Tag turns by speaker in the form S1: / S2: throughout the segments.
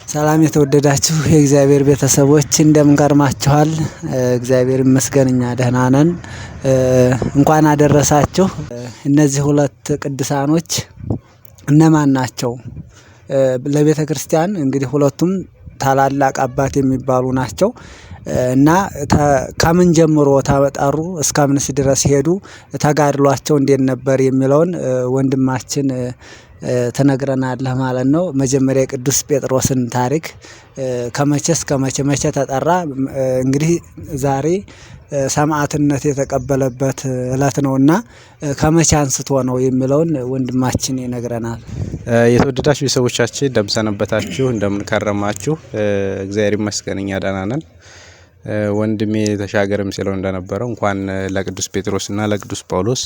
S1: ሰላም የተወደዳችሁ የእግዚአብሔር ቤተሰቦች እንደምን ከርማችኋል? እግዚአብሔር ይመስገን እኛ ደህና ነን። እንኳን አደረሳችሁ። እነዚህ ሁለት ቅዱሳኖች እነማን ናቸው? ለቤተ ክርስቲያን እንግዲህ ሁለቱም ታላላቅ አባት የሚባሉ ናቸው። እና ከምን ጀምሮ ተጠሩ እስከምንስ ድረስ ሄዱ ተጋድሏቸው እንዴት ነበር የሚለውን ወንድማችን ተነግረናለህ ማለት ነው። መጀመሪያ ቅዱስ ጴጥሮስን ታሪክ ከመቼ እስከ መቼ ተጠራ? እንግዲህ ዛሬ ሰማዕትነት የተቀበለበት እለት ነውና ከመቼ አንስቶ ነው የሚለውን ወንድማችን ይነግረናል።
S2: የተወደዳችሁ ቤተሰቦቻችን እንደምን ሰነበታችሁ? እንደምን ከረማችሁ? እግዚአብሔር ይመስገን እኛ ደህና ነን። ወንድሜ ተሻገርም ሲለው እንደነበረው እንኳን ለቅዱስ ጴጥሮስና ለቅዱስ ጳውሎስ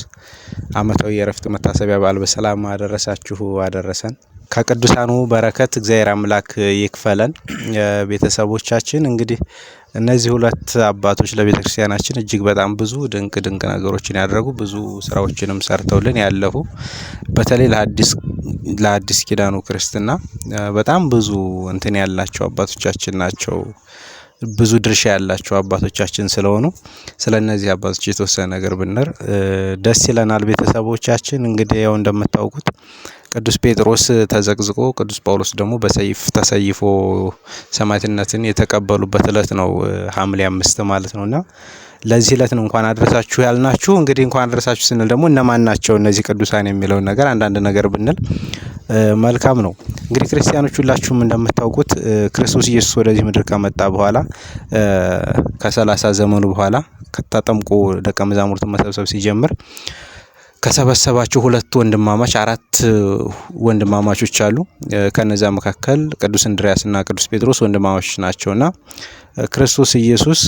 S2: ዓመታዊ የዕረፍት መታሰቢያ በዓል በሰላም አደረሳችሁ አደረሰን። ከቅዱሳኑ በረከት እግዚአብሔር አምላክ ይክፈለን። ቤተሰቦቻችን እንግዲህ እነዚህ ሁለት አባቶች ለቤተክርስቲያናችን እጅግ በጣም ብዙ ድንቅ ነገሮችን ያደረጉ ብዙ ስራዎችንም ሰርተውልን ያለፉ በተለይ ለአዲስ ኪዳኑ ክርስትና በጣም ብዙ እንትን ያላቸው አባቶቻችን ናቸው። ብዙ ድርሻ ያላቸው አባቶቻችን ስለሆኑ ስለነዚህ አባቶች የተወሰነ ነገር ብንር ደስ ይለናል። ቤተሰቦቻችን እንግዲህ ያው እንደምታውቁት ቅዱስ ጴጥሮስ ተዘቅዝቆ ቅዱስ ጳውሎስ ደግሞ በሰይፍ ተሰይፎ ሰማዕትነትን የተቀበሉበት እለት ነው ሐምሌ 5 ማለት ነውና ለዚህ እለት ነው እንኳን አደረሳችሁ ያልናችሁ። እንግዲህ እንኳን አደረሳችሁ ስንል ደግሞ እነማን ናቸው እነዚህ ቅዱሳን የሚለውን ነገር አንዳንድ ነገር ብንል መልካም ነው። እንግዲህ ክርስቲያኖች ሁላችሁም እንደምታውቁት ክርስቶስ ኢየሱስ ወደዚህ ምድር ከመጣ በኋላ ከ30 ዘመኑ በኋላ ከተጠምቆ ደቀ መዛሙርቱን መሰብሰብ ሲጀምር ከሰበሰባቸው ሁለት ወንድማማች አራት ወንድማማቾች አሉ። ከነዛ መካከል ቅዱስ እንድርያስና ቅዱስ ጴጥሮስ ወንድማማቾች ናቸውና ክርስቶስ ኢየሱስ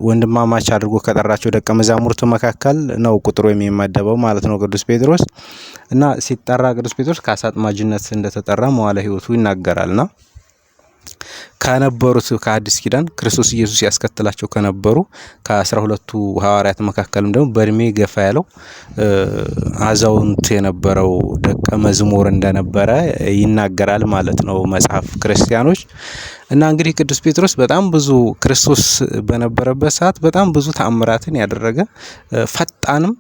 S2: ወንድማማች አድርጎ ከጠራቸው ደቀ መዛሙርቱ መካከል ነው ቁጥሩ የሚመደበው ማለት ነው ቅዱስ ጴጥሮስ። እና ሲጠራ ቅዱስ ጴጥሮስ ከአሳጥማጅነት እንደተጠራ መዋዕለ ሕይወቱ ይናገራልና ከነበሩት ከአዲስ ኪዳን ክርስቶስ ኢየሱስ ያስከተላቸው ከነበሩ ከ12ቱ ሐዋርያት መካከልም ደግሞ በእድሜ ገፋ ያለው አዛውንት የነበረው ደቀ መዝሙር እንደነበረ ይናገራል ማለት ነው መጽሐፍ ክርስቲያኖች። እና እንግዲህ ቅዱስ ጴጥሮስ በጣም ብዙ ክርስቶስ በነበረበት ሰዓት በጣም ብዙ ተአምራትን ያደረገ ፈጣንም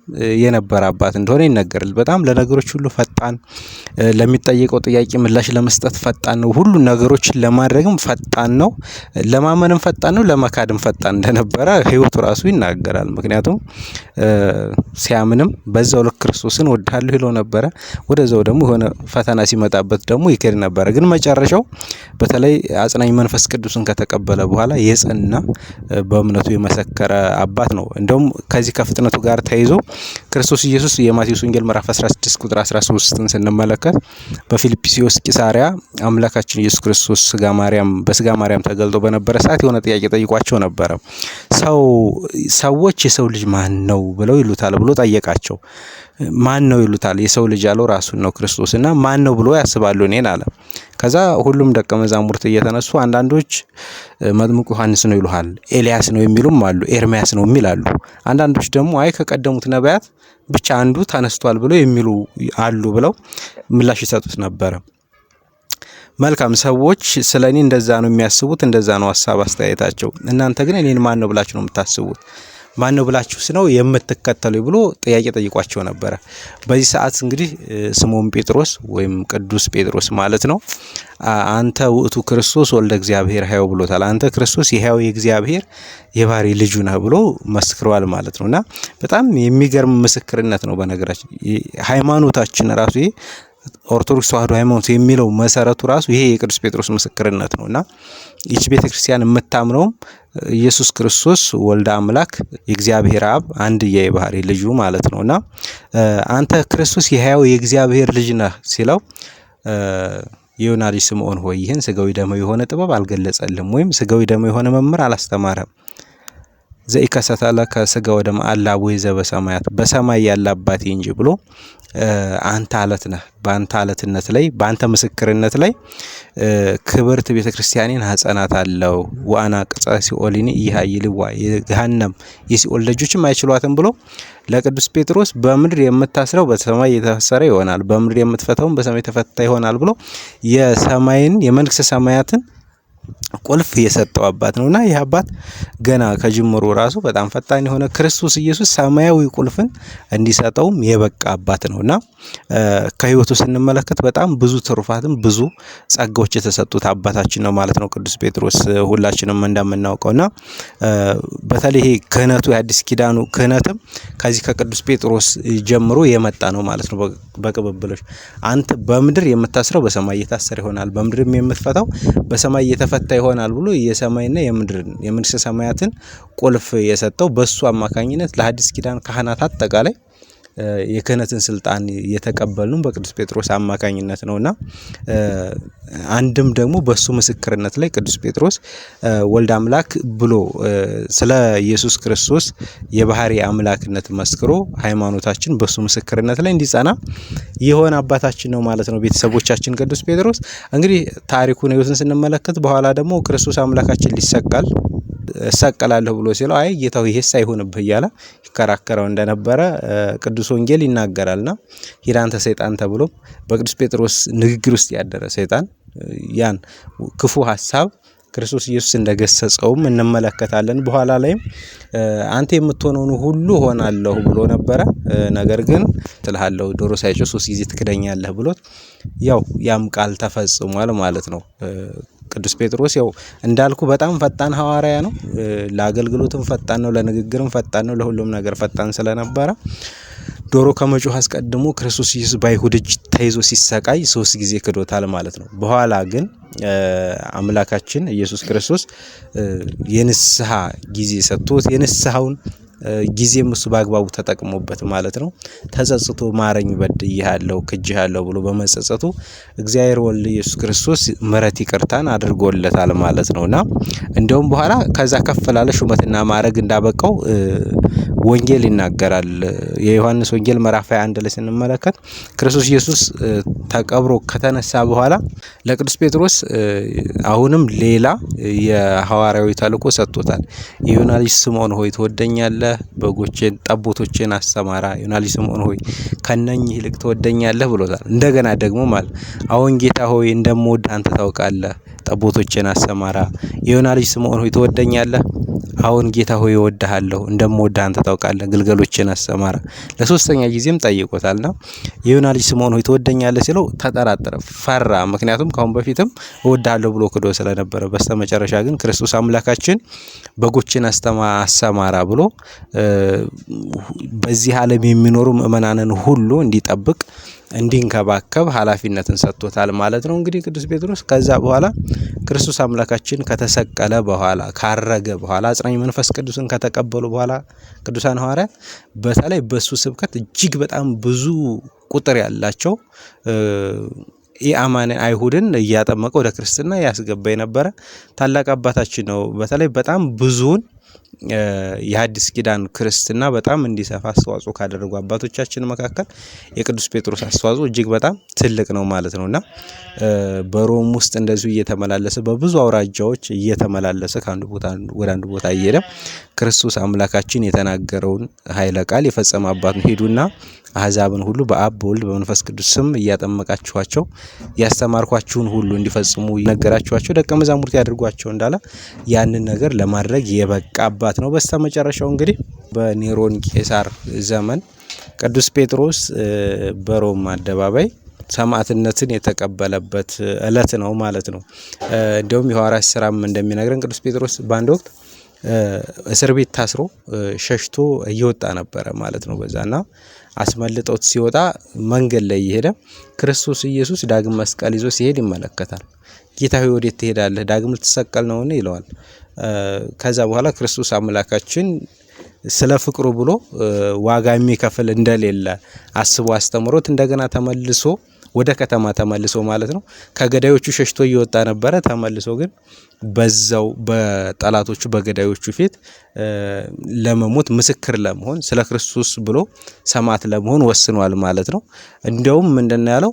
S2: የነበረ አባት እንደሆነ ይነገራል። በጣም ለነገሮች ሁሉ ፈጣን፣ ለሚጠየቀው ጥያቄ ምላሽ ለመስጠት ፈጣን ነው። ሁሉ ነገሮችን ለማድረግም ፈጣን ነው፣ ለማመንም ፈጣን ነው፣ ለመካድም ፈጣን እንደነበረ ሕይወቱ ራሱ ይናገራል። ምክንያቱም ሲያምንም በዛው ልክ ክርስቶስን ወዳለሁ ይለው ነበረ። ወደዛው ደግሞ የሆነ ፈተና ሲመጣበት ደግሞ ይክድ ነበረ። ግን መጨረሻው በተለይ አጽናኝ መንፈስ ቅዱስን ከተቀበለ በኋላ የጸና በእምነቱ የመሰከረ አባት ነው። እንደውም ከዚህ ከፍጥነቱ ጋር ተይዞ ክርስቶስ ኢየሱስ የማቴዎስ ወንጌል ምዕራፍ 16 ቁጥር 13ን ስንመለከት በፊልጵስዩስ ቂሳሪያ አምላካችን ኢየሱስ ክርስቶስ በስጋ ማርያም ተገልጦ በነበረ ሰዓት የሆነ ጥያቄ ጠይቋቸው ነበረ። ሰዎች የሰው ልጅ ማን ነው ብለው ይሉታል ብሎ ጠየቃቸው። ማን ነው ይሉታል? የሰው ልጅ ያለው ራሱን ነው ክርስቶስና ማን ነው ብሎ ያስባሉ እኔን አለ። ከዛ ሁሉም ደቀ መዛሙርት እየተነሱ አንዳንዶች መጥምቁ ዮሐንስ ነው ይሉሃል፣ ኤልያስ ነው የሚሉም አሉ፣ ኤርሚያስ ነው የሚላሉ። አንዳንዶች ደግሞ አይ ከቀደሙት ነቢያት ብቻ አንዱ ተነስቷል ብለው የሚሉ አሉ ብለው ምላሽ ይሰጡት ነበረ። መልካም ሰዎች ስለኔ እንደዛ ነው የሚያስቡት፣ እንደዛ ነው ሐሳብ አስተያየታቸው። እናንተ ግን እኔን ማን ነው ብላችሁ ነው የምታስቡት? ማን ነው ብላችሁስ ነው የምትከተሉ ብሎ ጥያቄ ጠይቋቸው ነበረ። በዚህ ሰዓት እንግዲህ ስምዖን ጴጥሮስ ወይም ቅዱስ ጴጥሮስ ማለት ነው አንተ ውእቱ ክርስቶስ ወልደ እግዚአብሔር ሕያው ብሎታል። አንተ ክርስቶስ የሕያው የእግዚአብሔር የባሕሪ ልጁ ነህ ብሎ መስክሯል ማለት ነውና በጣም የሚገርም ምስክርነት ነው። በነገራችን ሃይማኖታችን ራሱ ኦርቶዶክስ ተዋሕዶ ሃይማኖት የሚለው መሰረቱ ራሱ ይሄ የቅዱስ ጴጥሮስ ምስክርነት ነውና ይህች ቤተክርስቲያን የምታምነውም ኢየሱስ ክርስቶስ ወልደ አምላክ የእግዚአብሔር አብ አንድያ የባሕሪ ልጁ ማለት ነውና አንተ ክርስቶስ የሕያው የእግዚአብሔር ልጅ ነህ ሲለው የዮና ልጅ ስምዖን ሆይ ይህን ስጋዊ ደማዊ የሆነ ጥበብ አልገለጸልም ወይም ስጋዊ ደማዊ የሆነ መምህር አላስተማረም። ዘኢከሰተለ ከስጋ ወደም አለ አቡየ ዘበሰማያት በሰማይ ያለ አባቴ እንጂ ብሎ አንተ አለት ነህ። በአንተ አለትነት ላይ በአንተ ምስክርነት ላይ ክብርት ቤተክርስቲያኔን አጸናታለሁ። ዋና ቅጸ ሲኦልኒ ይሃይልዋ የገሃነም የሲኦል ደጆችም አይችሏትም ብሎ ለቅዱስ ጴጥሮስ በምድር የምታስረው በሰማይ የተፈሰረ ይሆናል፣ በምድር የምትፈታው በሰማይ የተፈታ ይሆናል ብሎ የሰማይን የመንግስተ ሰማያትን ቁልፍ የሰጠው አባት ነውና ይህ አባት ገና ከጅምሩ ራሱ በጣም ፈጣን የሆነ ክርስቶስ ኢየሱስ ሰማያዊ ቁልፍን እንዲሰጠውም የበቃ አባት ነውና ከህይወቱ ስንመለከት በጣም ብዙ ትሩፋትም ብዙ ጸጋዎች የተሰጡት አባታችን ነው ማለት ነው ቅዱስ ጴጥሮስ ሁላችንም እንደምናውቀውና በተለይ ይሄ ክህነቱ የአዲስ ኪዳኑ ክህነትም ከዚህ ከቅዱስ ጴጥሮስ ጀምሮ የመጣ ነው ማለት ነው። በቅብብሎች አንተ በምድር የምታስረው በሰማይ የታሰረ ይሆናል፣ በምድርም የምትፈታው በሰማይ የተፈታ ይሆናል ብሎ የሰማይና የመንግሥተ ሰማያትን ቁልፍ የሰጠው በሱ አማካኝነት ለሐዲስ ኪዳን ካህናት አጠቃላይ የክህነትን ስልጣን የተቀበሉን በቅዱስ ጴጥሮስ አማካኝነት ነውና አንድም ደግሞ በሱ ምስክርነት ላይ ቅዱስ ጴጥሮስ ወልድ አምላክ ብሎ ስለ ኢየሱስ ክርስቶስ የባህሪ አምላክነት መስክሮ ሃይማኖታችን በሱ ምስክርነት ላይ እንዲጸና የሆነ አባታችን ነው ማለት ነው። ቤተሰቦቻችን ቅዱስ ጴጥሮስ እንግዲህ ታሪኩን ህይወትን ስንመለከት በኋላ ደግሞ ክርስቶስ አምላካችን ሊሰቀል እሰቀላለሁ ብሎ ሲለው አይ ጌታው ይሄስ አይሆንብህ እያለ ይከራከረው እንደነበረ ቅዱስ ወንጌል ይናገራልና ሂድ አንተ ሰይጣን ተብሎ በቅዱስ ጴጥሮስ ንግግር ውስጥ ያደረ ሰይጣን ያን ክፉ ሐሳብ ክርስቶስ ኢየሱስ እንደገሰጸውም እንመለከታለን። በኋላ ላይም አንተ የምትሆነውን ሁሉ ሆናለሁ ብሎ ነበረ። ነገር ግን ትልሃለሁ ዶሮ ሳይጮህ 3 ጊዜ ትክደኛለህ ብሎት ያው ያም ቃል ተፈጽሟል ማለት ነው። ቅዱስ ጴጥሮስ ያው እንዳልኩ በጣም ፈጣን ሐዋርያ ነው። ለአገልግሎትም ፈጣን ነው፣ ለንግግርም ፈጣን ነው፣ ለሁሉም ነገር ፈጣን ስለነበረ ዶሮ ከመጮህ አስቀድሞ ክርስቶስ ኢየሱስ በአይሁድ እጅ ተይዞ ሲሰቃይ 3 ጊዜ ክዶታል ማለት ነው። በኋላ ግን አምላካችን ኢየሱስ ክርስቶስ የንስሐ ጊዜ ሰጥቶት የንስሐውን ጊዜም እሱ በአግባቡ ተጠቅሞበት ማለት ነው ተጸጽቶ ማረኝ በድዬሃለሁ ክጄሃለሁ ብሎ በመጸጸቱ እግዚአብሔር ወልድ ኢየሱስ ክርስቶስ ምሕረት ይቅርታን አድርጎለታል ማለት ነውና እንደውም በኋላ ከዛ ከፍ ላለ ሹመትና ማዕረግ እንዳበቃው ወንጌል ይናገራል። የዮሐንስ ወንጌል ምዕራፍ 21 ላይ ስንመለከት ክርስቶስ ኢየሱስ ተቀብሮ ከተነሳ በኋላ ለቅዱስ ጴጥሮስ አሁንም ሌላ የሐዋርያዊ ተልእኮ ሰጥቶታል። የዮና ልጅ ስምዖን ሆይ ትወደኛለህ? በጎቼን ጠቦቶቼን አሰማራ። ዮና ልጅ ስምዖን ሆይ ከነኚህ ይልቅ ትወደኛለህ ብሎታል። እንደገና ደግሞ ማለት አሁን ጌታ ሆይ እንደምወድ አንተ ታውቃለህ፣ ጠቦቶቼን አሰማራ። የዮና ልጅ ስምዖን ሆይ ትወደኛለህ? አሁን ጌታ ሆይ እወድሃለሁ፣ እንደምወድህ አንተ ታውቃለህ፣ ግልገሎቼን አሰማራ። ለሶስተኛ ጊዜም ጠይቆታልና የዮና ልጅ ስምዖን ሆይ ትወደኛለህ ሲለው ተጠራጠረ፣ ፈራ። ምክንያቱም ካሁን በፊትም እወድሃለሁ ብሎ ክዶ ስለነበረ። በስተመጨረሻ ግን ክርስቶስ አምላካችን በጎችን አሰማራ ብሎ በዚህ ዓለም የሚኖሩ ምእመናንን ሁሉ እንዲጠብቅ እንዲንከባከብ ኃላፊነትን ሰጥቶታል ማለት ነው። እንግዲህ ቅዱስ ጴጥሮስ ከዛ በኋላ ክርስቶስ አምላካችን ከተሰቀለ በኋላ ካረገ በኋላ አጽናኝ መንፈስ ቅዱስን ከተቀበሉ በኋላ ቅዱሳን ሐዋርያት በተለይ በሱ ስብከት እጅግ በጣም ብዙ ቁጥር ያላቸው የአማን አይሁድን እያጠመቀ ወደ ክርስትና ያስገባ የነበረ ታላቅ አባታችን ነው። በተለይ በጣም ብዙውን የሐዲስ ኪዳን ክርስትና በጣም እንዲሰፋ አስተዋጽኦ ካደረጉ አባቶቻችን መካከል የቅዱስ ጴጥሮስ አስተዋጽኦ እጅግ በጣም ትልቅ ነው ማለት ነውና በሮም ውስጥ እንደዚሁ እየተመላለሰ በብዙ አውራጃዎች እየተመላለሰ ከአንዱ ቦታ ወደ አንዱ ቦታ እየሄደ ክርስቶስ አምላካችን የተናገረውን ኃይለ ቃል የፈጸመ አባት ነው። ሄዱና አሕዛብን ሁሉ በአብ በወልድ በመንፈስ ቅዱስ ስም እያጠመቃችኋቸው ያስተማርኳችሁን ሁሉ እንዲፈጽሙ ነገራችኋቸው ደቀ መዛሙርት ያድርጓቸው እንዳለ ያንን ነገር ለማድረግ የበቃ አባት ነው። በስተመጨረሻው እንግዲህ በኔሮን ቄሳር ዘመን ቅዱስ ጴጥሮስ በሮም አደባባይ ሰማዕትነትን የተቀበለበት ዕለት ነው ማለት ነው። እንደውም የሐዋርያት ሥራም እንደሚነግረን ቅዱስ ጴጥሮስ በአንድ ወቅት እስር ቤት ታስሮ ሸሽቶ እየወጣ ነበረ ማለት ነው። በዛና አስመልጠውት ሲወጣ መንገድ ላይ እየሄደ ክርስቶስ ኢየሱስ ዳግም መስቀል ይዞ ሲሄድ ይመለከታል። ጌታ ሆይ ወዴት ትሄዳለህ? ዳግም ልትሰቀል ነውን? ይለዋል። ከዛ በኋላ ክርስቶስ አምላካችን ስለ ፍቅሩ ብሎ ዋጋ የሚከፍል እንደሌለ አስቦ አስተምሮት እንደገና ተመልሶ ወደ ከተማ ተመልሶ ማለት ነው ከገዳዮቹ ሸሽቶ እየወጣ ነበረ። ተመልሶ ግን በዛው በጠላቶቹ በገዳዮቹ ፊት ለመሞት ምስክር ለመሆን ስለ ክርስቶስ ብሎ ሰማዕት ለመሆን ወስኗል ማለት ነው። እንደውም ምንድነው ያለው?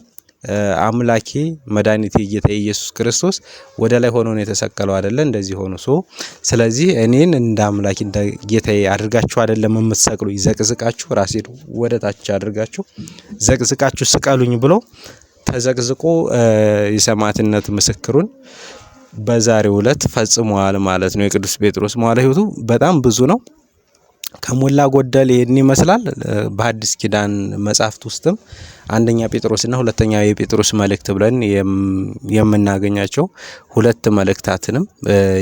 S2: አምላኬ መድኃኒቴ ጌታዬ ኢየሱስ ክርስቶስ ወደ ላይ ሆኖ ነው የተሰቀለው አይደለ? እንደዚህ ሆኖ ስለዚህ እኔን እንደ አምላኬ እንደ ጌታዬ አድርጋችሁ አይደለም የምትሰቅሉኝ፣ ዘቅዝቃችሁ ራሴን ወደ ታች አድርጋችሁ ዘቅዝቃችሁ ስቀሉኝ ብሎ ተዘቅዝቆ የሰማዕትነት ምስክሩን በዛሬው ዕለት ፈጽሟል ማለት ነው። የቅዱስ ጴጥሮስ መዋዕለ ሕይወቱ በጣም ብዙ ነው። ከሞላ ጎደል ይህን ይመስላል። በሐዲስ ኪዳን መጻሕፍት ውስጥም አንደኛ ጴጥሮስና ሁለተኛ የጴጥሮስ መልእክት ብለን የምናገኛቸው ሁለት መልእክታትንም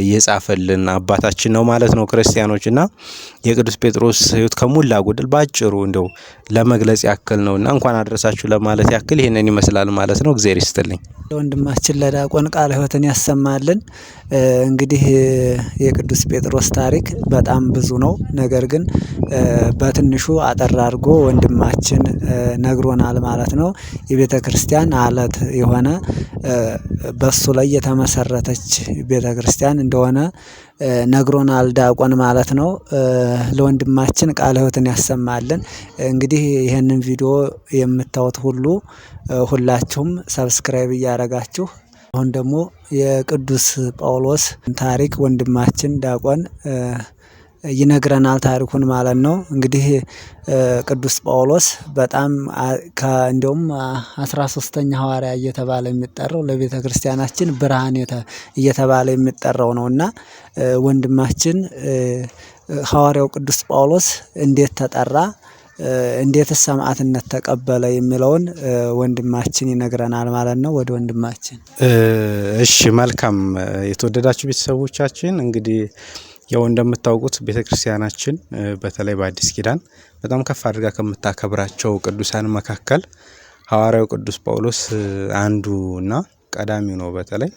S2: የጻፈልን አባታችን ነው ማለት ነው ክርስቲያኖችና የቅዱስ ጴጥሮስ ሕይወት ከሞላ ጎደል ባጭሩ እንደው ለመግለጽ ያክል ነውና እንኳን አደረሳችሁ ለማለት ያክል ይሄንን ይመስላል ማለት ነው። እግዚአብሔር ይስጥልኝ።
S1: ወንድማችን ለዲያቆን ቃለ ሕይወትን ያሰማልን። እንግዲህ የቅዱስ ጴጥሮስ ታሪክ በጣም ብዙ ነው። ነገር ግን በትንሹ አጠር አድርጎ ወንድማችን ነግሮናል ማለት ነው። የቤተ ክርስቲያን አለት የሆነ በሱ ላይ የተመሰረተች ቤተ ክርስቲያን እንደሆነ ነግሮናል ዲያቆን ማለት ነው። ለወንድማችን ቃለ ሕይወትን ያሰማልን። እንግዲህ ይህንን ቪዲዮ የምታዩት ሁሉ ሁላችሁም ሰብስክራይብ እያደረጋችሁ አሁን ደግሞ የቅዱስ ጳውሎስ ታሪክ ወንድማችን ዲያቆን ይነግረናል ታሪኩን ማለት ነው። እንግዲህ ቅዱስ ጳውሎስ በጣም እንዲሁም 13ኛ ሐዋርያ እየተባለ የሚጠራው ለቤተ ክርስቲያናችን ብርሃን እየተባለ የሚጠራው ነውና ወንድማችን ሐዋርያው ቅዱስ ጳውሎስ እንዴት ተጠራ፣ እንዴትስ ሰማዕትነት ተቀበለ የሚለውን ወንድማችን ይነግረናል ማለት ነው። ወደ ወንድማችን።
S2: እሺ መልካም። የተወደዳችሁ ቤተሰቦቻችን እንግዲህ ያው እንደምታውቁት ቤተክርስቲያናችን በተለይ በአዲስ ኪዳን በጣም ከፍ አድርጋ ከምታከብራቸው ቅዱሳን መካከል ሐዋርያው ቅዱስ ጳውሎስ አንዱና ቀዳሚው ነው። በተለይ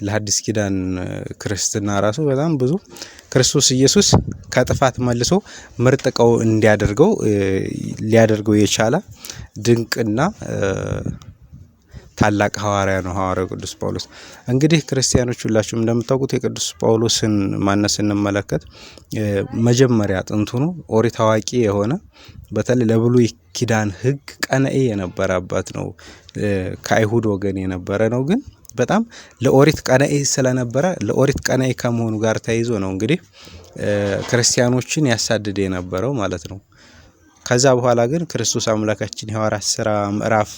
S2: ለአዲስ ኪዳን ክርስትና ራሱ በጣም ብዙ ክርስቶስ ኢየሱስ ከጥፋት መልሶ ምርጥቀው ሊያደርገው የቻለ ድንቅና ታላቅ ሐዋርያ ነው ሐዋርያው ቅዱስ ጳውሎስ። እንግዲህ ክርስቲያኖች ሁላችሁም እንደምታውቁት የቅዱስ ጳውሎስን ማንነት ስንመለከት መጀመሪያ ጥንቱኑ ኦሪት አዋቂ የሆነ በተለይ ለብሉይ ኪዳን ሕግ ቀናኢ የነበረ አባት ነው። ከአይሁድ ወገን የነበረ ነው። ግን በጣም ለኦሪት ቀናኢ ስለነበረ ለኦሪት ቀናኢ ከመሆኑ ጋር ተያይዞ ነው እንግዲህ ክርስቲያኖችን ያሳድድ የነበረው ማለት ነው። ከዛ በኋላ ግን ክርስቶስ አምላካችን የሐዋርያት ሥራ ምዕራፍ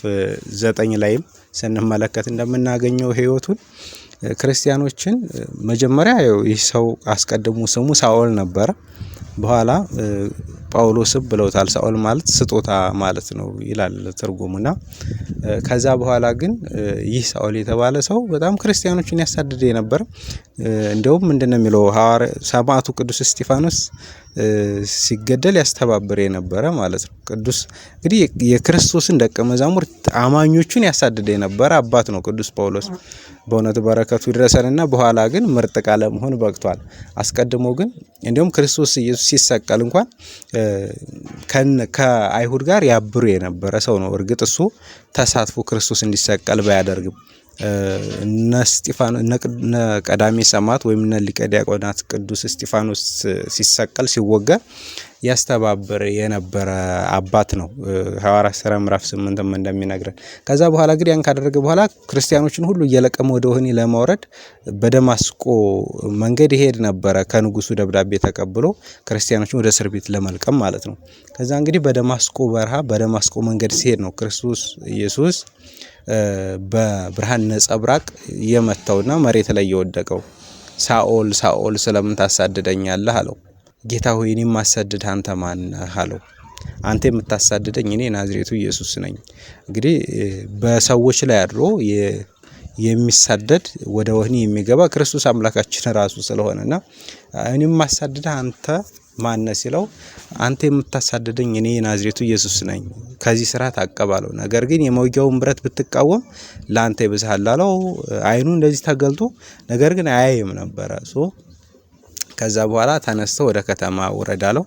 S2: 9 ላይም ስንመለከት እንደምናገኘው ሕይወቱን ክርስቲያኖችን መጀመሪያ ይህ ሰው አስቀድሞ ስሙ ሳኦል ነበረ። በኋላ ጳውሎስም ብለውታል። ሳኦል ማለት ስጦታ ማለት ነው ይላል ትርጉሙና ከዛ በኋላ ግን ይህ ሳኦል የተባለ ሰው በጣም ክርስቲያኖችን ያሳድድ የነበረ እንደውም ምንድነው የሚለው ሰማዕቱ ቅዱስ እስጢፋኖስ ሲገደል ያስተባብር የነበረ ማለት ነው። ቅዱስ እንግዲህ የክርስቶስን ደቀ መዛሙርት አማኞቹን ያሳድድ የነበረ አባት ነው ቅዱስ ጳውሎስ። በእውነት በረከቱ ይድረሰንና በኋላ ግን ምርጥ ቃለ መሆን በቅቷል። አስቀድሞ ግን እንዲሁም ክርስቶስ ኢየሱስ ሲሰቀል እንኳን ከአይሁድ ጋር ያብሩ የነበረ ሰው ነው። እርግጥ እሱ ተሳትፎ ክርስቶስ እንዲሰቀል ባያደርግም እነ ቀዳሜ ሰማዕት ወይም እነ ሊቀ ዲያቆናት ቅዱስ እስጢፋኖስ ሲሰቀል ሲወገር ያስተባብር የነበረ አባት ነው። ሐዋርያት ሥራ ምዕራፍ 8 እንደሚነግረን ከዛ በኋላ ግን ያን ካደረገ በኋላ ክርስቲያኖችን ሁሉ እየለቀመ ወደ ወህኒ ለማውረድ በደማስቆ መንገድ ይሄድ ነበረ። ከንጉሱ ደብዳቤ ተቀብሎ ክርስቲያኖችን ወደ እስር ቤት ለመልቀም ማለት ነው። ከዛ እንግዲህ በደማስቆ በረሃ በደማስቆ መንገድ ሲሄድ ነው ክርስቶስ ኢየሱስ በብርሃን ነጸብራቅ የመታውና መሬት ላይ የወደቀው። ሳኦል ሳኦል ስለምን ታሳድደኛለህ አለው። ጌታ ሆይ እኔ የማሳድድ አንተ ማን ነህ አለው። አንተ የምታሳድደኝ እኔ ናዝሬቱ ኢየሱስ ነኝ። እንግዲህ በሰዎች ላይ አድሮ የሚሳደድ ወደ ወህኒ የሚገባ ክርስቶስ አምላካችን ራሱ ስለሆነና እኔ የማሳድድህ አንተ ማን ነህ ሲለው አንተ የምታሳድደኝ እኔ ናዝሬቱ ኢየሱስ ነኝ፣ ከዚህ ስራ ታቀባለው። ነገር ግን የመውጊያውን ብረት ብትቃወም ላንተ ይብስሃል አለው። አይኑ እንደዚህ ተገልጦ ነገር ግን አያይም ነበረ። ከዛ በኋላ ተነስቶ ወደ ከተማ ውረድ አለው።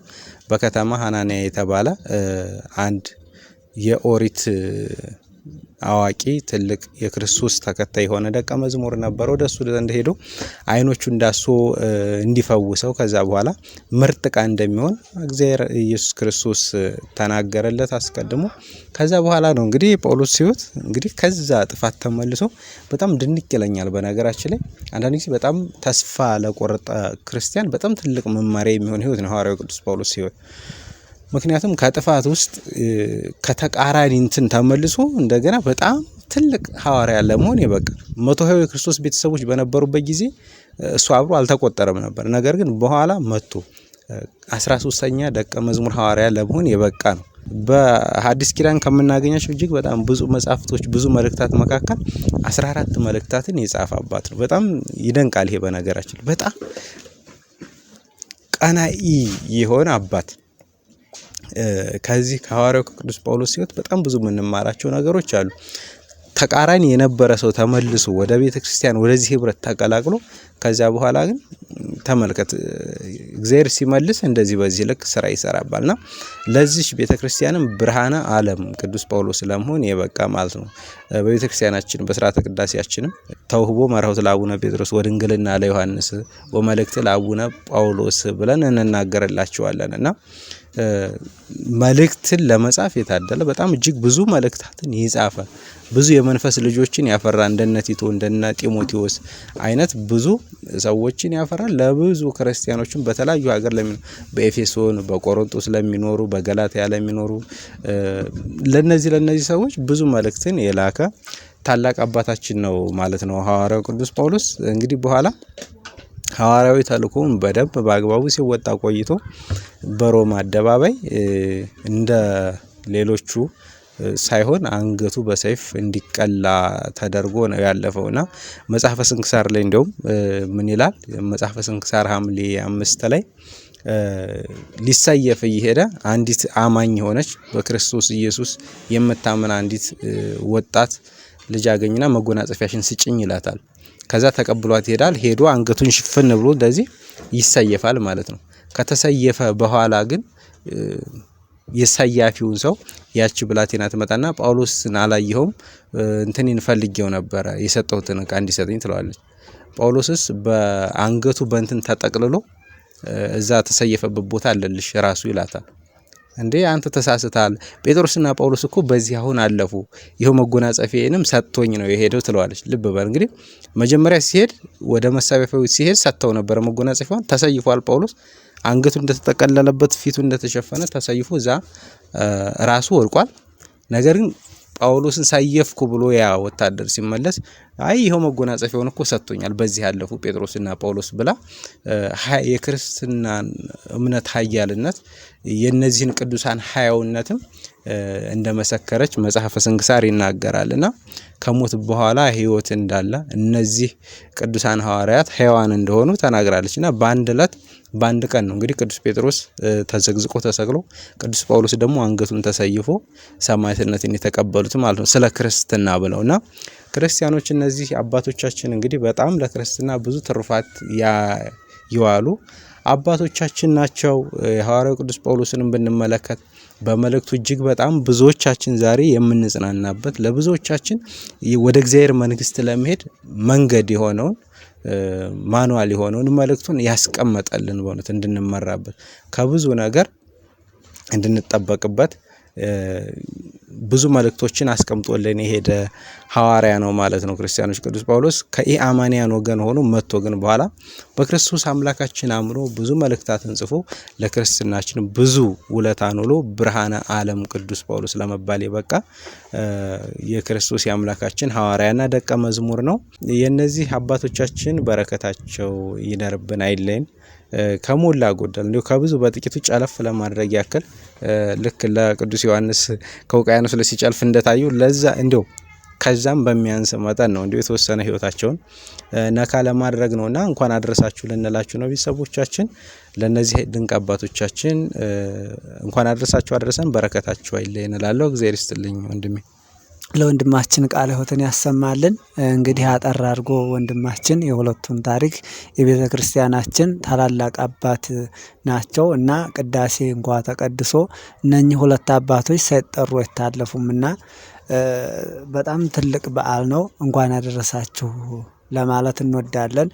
S2: በከተማ ሐናንያ የተባለ አንድ የኦሪት አዋቂ ትልቅ የክርስቶስ ተከታይ የሆነ ደቀ መዝሙር ነበር። ወደሱ ዘንድ ሄዶ አይኖቹ እንዳሱ እንዲፈውሰው ከዛ በኋላ ምርጥ ዕቃ እንደሚሆን እግዚአብሔር ኢየሱስ ክርስቶስ ተናገረለት አስቀድሞ። ከዛ በኋላ ነው እንግዲህ ጳውሎስ ሕይወት እንግዲህ ከዛ ጥፋት ተመልሶ በጣም ድንቅ ይለኛል። በነገራችን ላይ አንዳንድ ጊዜ በጣም ተስፋ ለቆረጠ ክርስቲያን በጣም ትልቅ መማሪያ የሚሆን ሕይወት ነው ሐዋርያው ቅዱስ ጳውሎስ ሕይወት። ምክንያቱም ከጥፋት ውስጥ ከተቃራኒ እንትን ተመልሶ እንደገና በጣም ትልቅ ሐዋርያ ለመሆን የበቃ 120 የክርስቶስ ቤተሰቦች በነበሩበት ጊዜ እሱ አብሮ አልተቆጠረም ነበር። ነገር ግን በኋላ መጥቶ 13ኛ ደቀ መዝሙር ሐዋርያ ለመሆን የበቃ ነው። በሐዲስ ኪዳን ከምናገኛቸው እጅግ በጣም ብዙ መጻሕፍቶች ብዙ መልእክታት መካከል 14 መልእክታትን የጻፈ አባት ነው። በጣም ይደንቃል። ይሄ በነገራችን በጣም ቀናኢ የሆነ አባት። ከዚህ ከሐዋርያው ከቅዱስ ጳውሎስ ሕይወት በጣም ብዙ የምንማራቸው ነገሮች አሉ። ተቃራኒ የነበረ ሰው ተመልሶ ወደ ቤተ ክርስቲያን ወደዚህ ህብረት ተቀላቅሎ ከዛ በኋላ ግን ተመልከት እግዚአብሔር ሲመልስ እንደዚህ በዚህ ልክ ስራ ይሰራባልና ለዚህ ቤተ ክርስቲያንም ብርሃነ ዓለም ቅዱስ ጳውሎስ ለመሆን የበቃ ማለት ነው። በቤተ ክርስቲያናችን በሥርዓተ ቅዳሴያችንም ተውህቦ መርሆት ለአቡነ ጴጥሮስ ወድንግልና ለዮሐንስ ወመልእክት ለአቡነ ጳውሎስ ብለን እንናገርላቸዋለን እና መልእክትን ለመጻፍ የታደለ በጣም እጅግ ብዙ መልእክታትን የጻፈ ብዙ የመንፈስ ልጆችን ያፈራ እንደነ ቲቶ እንደነ ጢሞቴዎስ አይነት ብዙ ሰዎችን ያፈራ ለብዙ ክርስቲያኖችን በተለያዩ ሀገር በኤፌሶን በቆሮንቶስ ለሚኖሩ በገላትያ ለሚኖሩ ለነዚህ ሰዎች ብዙ መልእክትን የላከ ታላቅ አባታችን ነው ማለት ነው ሐዋርያው ቅዱስ ጳውሎስ። እንግዲህ በኋላ ሐዋርያዊ ተልእኮውን በደንብ በአግባቡ ሲወጣ ቆይቶ በሮማ አደባባይ እንደ ሌሎቹ ሳይሆን አንገቱ በሰይፍ እንዲቀላ ተደርጎ ነው ያለፈውና መጽሐፈ ስንክሳር ላይ እንደውም ምን ይላል? መጽሐፈ ስንክሳር ሐምሌ 5 ላይ ሊሰየፍ እየሄደ አንዲት አማኝ ሆነች በክርስቶስ ኢየሱስ የምታመን አንዲት ወጣት ልጅ አገኝና መጎናጸፊያሽን ስጭኝ ይላታል። ከዛ ተቀብሏት ይሄዳል። ሄዶ አንገቱን ሽፍን ብሎ እንደዚህ ይሰየፋል ማለት ነው። ከተሰየፈ በኋላ ግን የሰያፊውን ሰው ያቺ ብላቴና ትመጣና ጳውሎስን አላየኸውም? እንትንን ፈልጌው ነበር የሰጠሁትን ዕቃ እንዲሰጠኝ ትለዋለች። ጳውሎስስ በአንገቱ በእንትን ተጠቅልሎ እዛ ተሰየፈበት ቦታ አለልሽ ራሱ ይላታል። እንዴ አንተ ተሳስተሃል፣ ጴጥሮስና ጳውሎስ እኮ በዚህ አሁን አለፉ፣ ይሄው መጎናጸፊያዬንም ሰጥቶኝ ነው የሄደው ትለዋለች። ልብ በል እንግዲህ መጀመሪያ ሲሄድ ወደ መሳቢያው ሲሄድ ሰጥተው ነበር መጎናጸፊያውን። ተሰይፏል ጳውሎስ አንገቱ እንደተጠቀለለበት ፊቱ እንደተሸፈነ ተሰይፎ እዛ ራሱ ወድቋል። ነገር ግን ጳውሎስን ሰየፍኩ ብሎ ያ ወታደር ሲመለስ አይ ይሄው መጎናጸፊያውን እኮ ሰጥቶኛል በዚህ ያለፉ ጴጥሮስና ጳውሎስ ብላ የክርስትናን እምነት ኃያልነት የነዚህን ቅዱሳን ሐያውነትም እንደመሰከረች መጽሐፈ ስንክሳር ይናገራልና ከሞት በኋላ ሕይወት እንዳለ እነዚህ ቅዱሳን ሐዋርያት ሕያዋን እንደሆኑ ተናግራለችና በአንድ ቀን ነው እንግዲህ ቅዱስ ጴጥሮስ ተዘግዝቆ ተሰቅሎ ቅዱስ ጳውሎስ ደግሞ አንገቱን ተሰይፎ ሰማዕትነትን የተቀበሉት ማለት ነው ስለ ክርስትና ብለውና ክርስቲያኖች እነዚህ አባቶቻችን እንግዲህ በጣም ለክርስትና ብዙ ትሩፋት ይዋሉ አባቶቻችን ናቸው። የሐዋርያው ቅዱስ ጳውሎስንም ብንመለከት በመልእክቱ እጅግ በጣም ብዙዎቻችን ዛሬ የምንጽናናበት ለብዙዎቻችን ወደ እግዚአብሔር መንግስት ለመሄድ መንገድ የሆነውን ማኑዋል የሆነውን መልእክቱን ያስቀመጠልን በእውነት እንድንመራበት ከብዙ ነገር እንድንጠበቅበት ብዙ መልእክቶችን አስቀምጦልን የሄደ ሐዋርያ ነው ማለት ነው። ክርስቲያኖች ቅዱስ ጳውሎስ ከኢአማንያን ወገን ሆኖ መጥቶ ግን በኋላ በክርስቶስ አምላካችን አምኖ ብዙ መልእክታትን ጽፎ ለክርስትናችን ብዙ ውለታን ውሎ ብርሃነ ዓለም ቅዱስ ጳውሎስ ለመባል የበቃ የክርስቶስ የአምላካችን ሐዋርያና ደቀ መዝሙር ነው። የነዚህ አባቶቻችን በረከታቸው ይደርብን አይለይን። ከሞላ ጎደል እንዲሁ ከብዙ በጥቂቱ ጨለፍ ለማድረግ ያክል ልክ ለቅዱስ ዮሐንስ ከውቅያኖስ ላይ ሲጨልፍ እንደታዩ ለዛ እንዲሁ ከዛም በሚያንስ መጠን ነው እንዲሁ የተወሰነ ህይወታቸውን ነካ ለማድረግ ነውና እንኳን አድረሳችሁ ልንላችሁ ነው። ቤተሰቦቻችን ለነዚህ ድንቅ አባቶቻችን እንኳን አድረሳችሁ አድረሰን በረከታችሁ አይለየን እላለሁ። እግዚአብሔር ይስጥልኝ ወንድሜ።
S1: ለወንድማችን ቃለ ሕይወትን ያሰማልን። እንግዲህ አጠር አድርጎ ወንድማችን የሁለቱን ታሪክ የቤተ ክርስቲያናችን ታላላቅ አባት ናቸው እና ቅዳሴ እንኳ ተቀድሶ እነኚህ ሁለት አባቶች ሳይጠሩ አይታለፉምና በጣም ትልቅ በዓል ነው። እንኳን ያደረሳችሁ ለማለት እንወዳለን።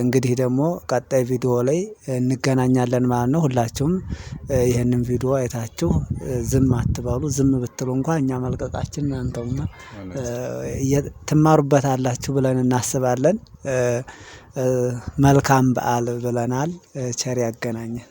S1: እንግዲህ ደግሞ ቀጣይ ቪዲዮ ላይ እንገናኛለን ማለት ነው። ሁላችሁም ይህንን ቪዲዮ አይታችሁ ዝም አትበሉ። ዝም ብትሉ እንኳን እኛ መልቀቃችን እናንተውና ትማሩበታላችሁ ብለን እናስባለን። መልካም በዓል ብለናል። ቸር ያገናኘን።